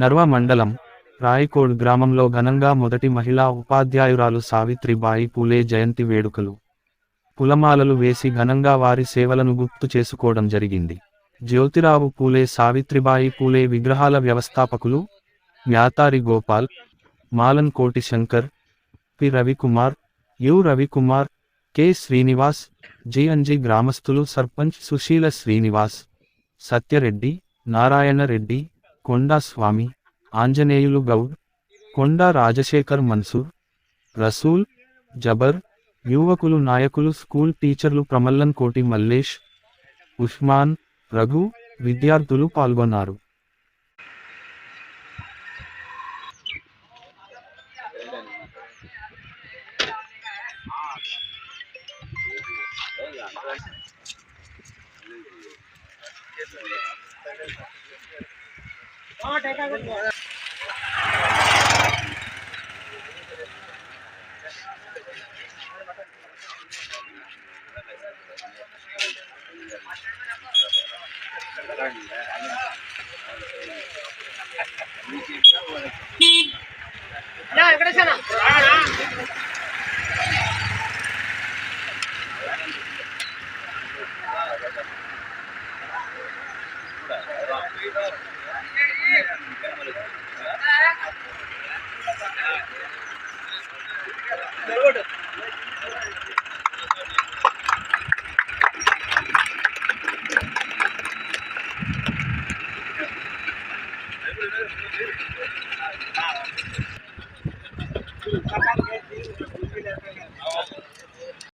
నర్వ మండలం రాయకోడ్ గ్రామంలో ఘనంగా మొదటి మహిళా ఉపాధ్యాయురాలు సావిత్రిబాయి పూలే జయంతి వేడుకలు. పులమాలలు వేసి ఘనంగా వారి సేవలను గుర్తు చేసుకోవడం జరిగింది. జ్యోతిరావు పూలే సావిత్రిబాయి పూలే విగ్రహాల వ్యవస్థాపకులు మ్యాతారి Gopal, Malan Koti Shankar, P Ravikumar, U Ravikumar, K Srinivas, GNG గ్రామస్తులు సర్పంచ్ సుశీల శ్రీనివాస్, సత్యరెడ్డి, నారాయణ రెడ్డి, కొండా స్వామి, ఆంజనేయులు గౌడ్, కొండా రాజశేఖర్ మన్సూర్, రసూల్, జబర్, యువకులు నాయకులు స్కూల్ టీచర్లు ప్రమల్లన్ కోటి మల్లేష్, ఉస్మాన్, రఘు, విద్యార్థులు పాల్గొన్నారు.